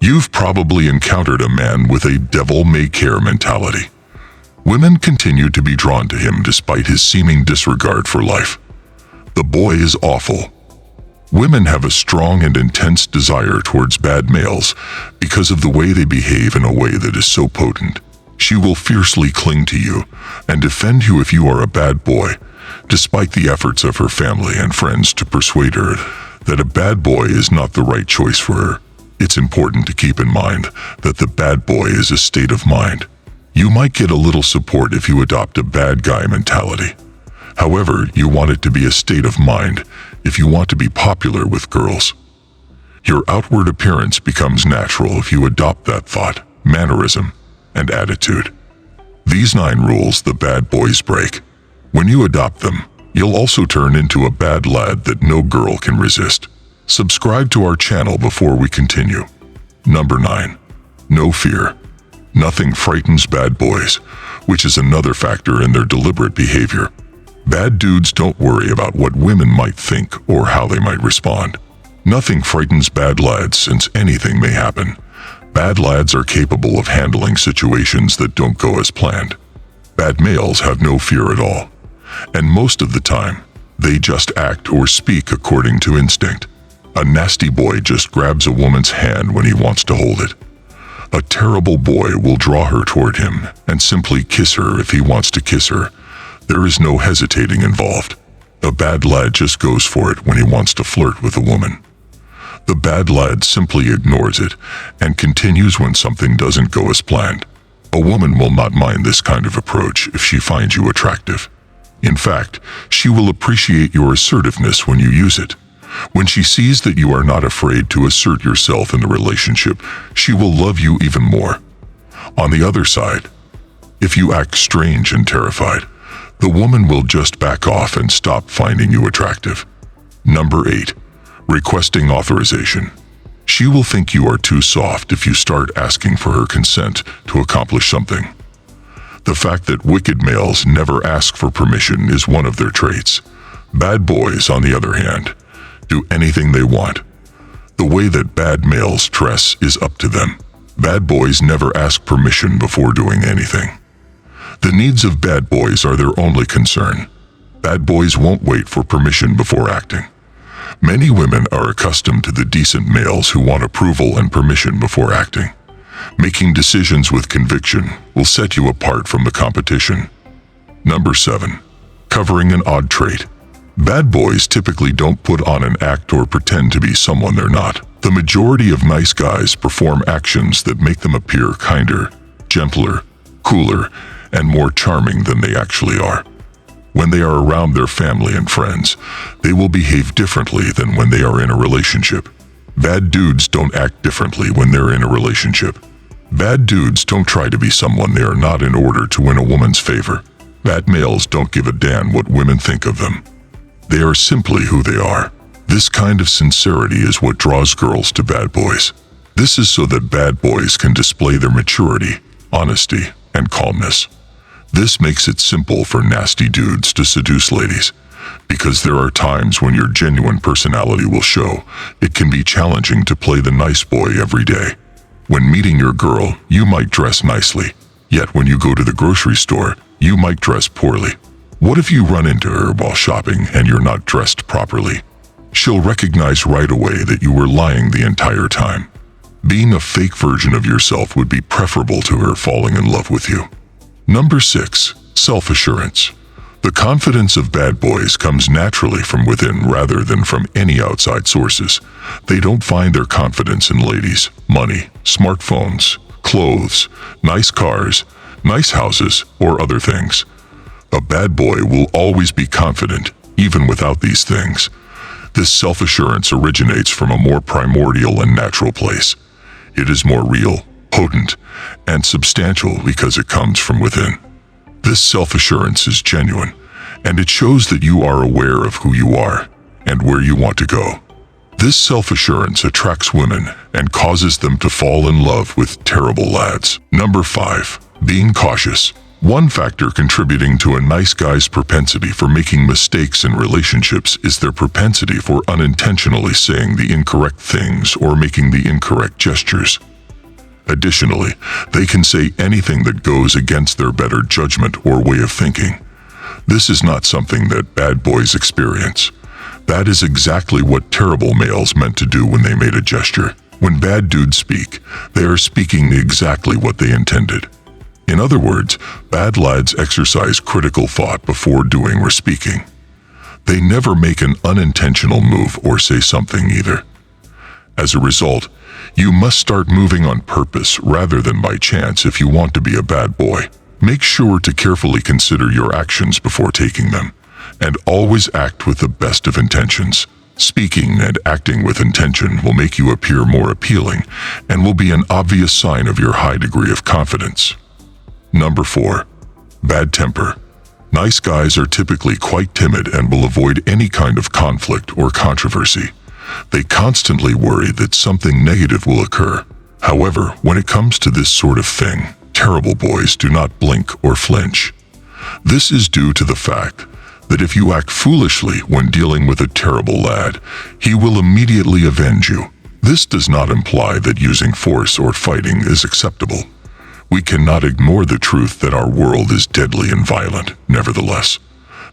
You've probably encountered a man with a devil-may-care mentality. Women continue to be drawn to him despite his seeming disregard for life. The boy is awful. Women have a strong and intense desire towards bad males because of the way they behave in a way that is so potent. She will fiercely cling to you and defend you if you are a bad boy, despite the efforts of her family and friends to persuade her that a bad boy is not the right choice for her. It's important to keep in mind that the bad boy is a state of mind. You might get a little support if you adopt a bad guy mentality. However, you want it to be a state of mind if you want to be popular with girls. Your outward appearance becomes natural if you adopt that thought, mannerism, and attitude. These 9 rules the bad boys break. When you adopt them, you'll also turn into a bad lad that no girl can resist. Subscribe to our channel before we continue. Number 9. No fear. Nothing frightens bad boys, which is another factor in their deliberate behavior. Bad dudes don't worry about what women might think or how they might respond. Nothing frightens bad lads since anything may happen. Bad lads are capable of handling situations that don't go as planned. Bad males have no fear at all, and most of the time, they just act or speak according to instinct. A nasty boy just grabs a woman's hand when he wants to hold it. A terrible boy will draw her toward him and simply kiss her if he wants to kiss her. There is no hesitating involved. A bad lad just goes for it when he wants to flirt with a woman. The bad lad simply ignores it and continues when something doesn't go as planned. A woman will not mind this kind of approach if she finds you attractive. In fact, she will appreciate your assertiveness when you use it. When she sees that you are not afraid to assert yourself in the relationship, she will love you even more. On the other side, if you act strange and terrified, the woman will just back off and stop finding you attractive. Number 8. Requesting authorization. She will think you are too soft if you start asking for her consent to accomplish something. The fact that wicked males never ask for permission is one of their traits. Bad boys, on the other hand, do anything they want. The way that bad males dress is up to them. Bad boys never ask permission before doing anything. The needs of bad boys are their only concern. Bad boys won't wait for permission before acting. Many women are accustomed to the decent males who want approval and permission before acting. Making decisions with conviction will set you apart from the competition. Number 7. Covering an odd trait. Bad boys typically don't put on an act or pretend to be someone they're not. The majority of nice guys perform actions that make them appear kinder, gentler, cooler, and more charming than they actually are. When they are around their family and friends, they will behave differently than when they are in a relationship. Bad dudes don't act differently when they're in a relationship. Bad dudes don't try to be someone they are not in order to win a woman's favor. Bad males don't give a damn what women think of them. They are simply who they are. This kind of sincerity is what draws girls to bad boys. This is so that bad boys can display their maturity, honesty, and calmness. This makes it simple for nasty dudes to seduce ladies. Because there are times when your genuine personality will show, it can be challenging to play the nice boy every day. When meeting your girl, you might dress nicely. Yet when you go to the grocery store, you might dress poorly. What if you run into her while shopping and you're not dressed properly? She'll recognize right away that you were lying the entire time. Being a fake version of yourself would be preferable to her falling in love with you. Number 6. Self-assurance. The confidence of bad boys comes naturally from within rather than from any outside sources. They don't find their confidence in ladies, money, smartphones, clothes, nice cars, nice houses, or other things. A bad boy will always be confident, even without these things. This self-assurance originates from a more primordial and natural place. It is more real, potent, and substantial because it comes from within. This self-assurance is genuine, and it shows that you are aware of who you are and where you want to go. This self-assurance attracts women and causes them to fall in love with terrible lads. Number 5. Being cautious. One factor contributing to a nice guy's propensity for making mistakes in relationships is their propensity for unintentionally saying the incorrect things or making the incorrect gestures. Additionally, they can say anything that goes against their better judgment or way of thinking. This is not something that bad boys experience. That is exactly what terrible males meant to do when they made a gesture. When bad dudes speak, they are speaking exactly what they intended. In other words, bad lads exercise critical thought before doing or speaking. They never make an unintentional move or say something either. As a result, you must start moving on purpose rather than by chance if you want to be a bad boy. Make sure to carefully consider your actions before taking them, and always act with the best of intentions. Speaking and acting with intention will make you appear more appealing and will be an obvious sign of your high degree of confidence. Number 4. Bad temper. Nice guys are typically quite timid and will avoid any kind of conflict or controversy. They constantly worry that something negative will occur. However, when it comes to this sort of thing, terrible boys do not blink or flinch. This is due to the fact that if you act foolishly when dealing with a terrible lad, he will immediately avenge you. This does not imply that using force or fighting is acceptable. We cannot ignore the truth that our world is deadly and violent. Nevertheless,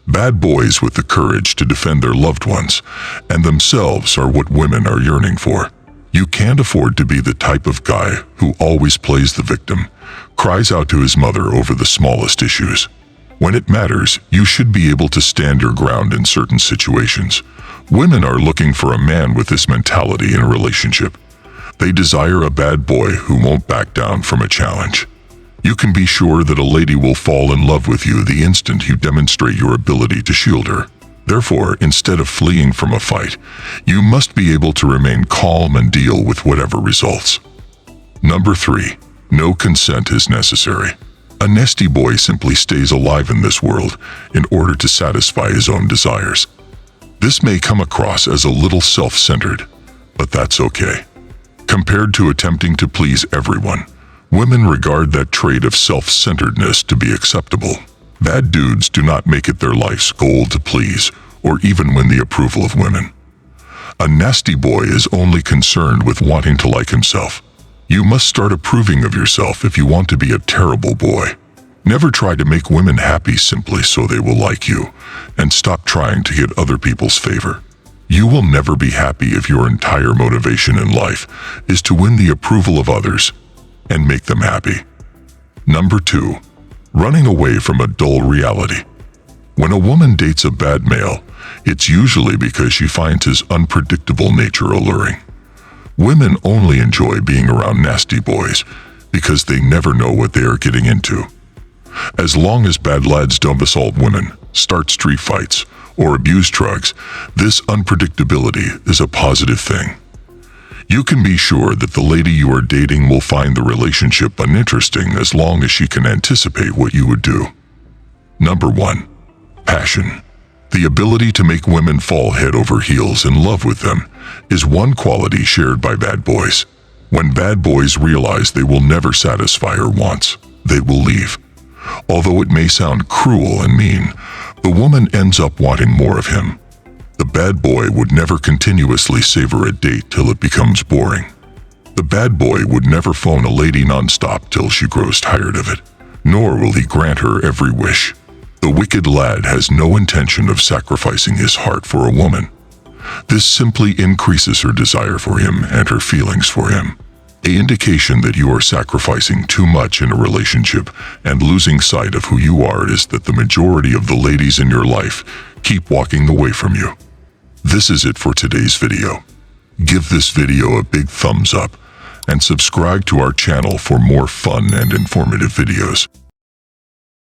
bad boys with the courage to defend their loved ones and themselves are what women are yearning for. You can't afford to be the type of guy who always plays the victim, cries out to his mother over the smallest issues. When it matters, you should be able to stand your ground in certain situations. Women are looking for a man with this mentality in a relationship. They desire a bad boy who won't back down from a challenge. You can be sure that a lady will fall in love with you the instant you demonstrate your ability to shield her. Therefore, instead of fleeing from a fight, you must be able to remain calm and deal with whatever results. Number 3. No consent is necessary. A nasty boy simply stays alive in this world in order to satisfy his own desires. This may come across as a little self-centered, but that's okay. Compared to attempting to please everyone, women regard that trait of self-centeredness to be acceptable. Bad dudes do not make it their life's goal to please or even win the approval of women. A nasty boy is only concerned with wanting to like himself. You must start approving of yourself if you want to be a terrible boy. Never try to make women happy simply so they will like you, and stop trying to get other people's favor. You will never be happy if your entire motivation in life is to win the approval of others and make them happy. Number 2. Running away from a dull reality. When a woman dates a bad male, it's usually because she finds his unpredictable nature alluring. Women only enjoy being around nasty boys because they never know what they are getting into. As long as bad lads don't assault women, start street fights, or abuse drugs, this unpredictability is a positive thing. You can be sure that the lady you are dating will find the relationship uninteresting as long as she can anticipate what you would do. Number 1. Passion. The ability to make women fall head over heels in love with them is one quality shared by bad boys. When bad boys realize they will never satisfy her wants, they will leave. Although it may sound cruel and mean, the woman ends up wanting more of him. The bad boy would never continuously savor a date till it becomes boring. The bad boy would never phone a lady non-stop till she grows tired of it, nor will he grant her every wish. The wicked lad has no intention of sacrificing his heart for a woman. This simply increases her desire for him and her feelings for him. An indication that you are sacrificing too much in a relationship and losing sight of who you are is that the majority of the ladies in your life keep walking away from you. This is it for today's video. Give this video a big thumbs up and subscribe to our channel for more fun and informative videos.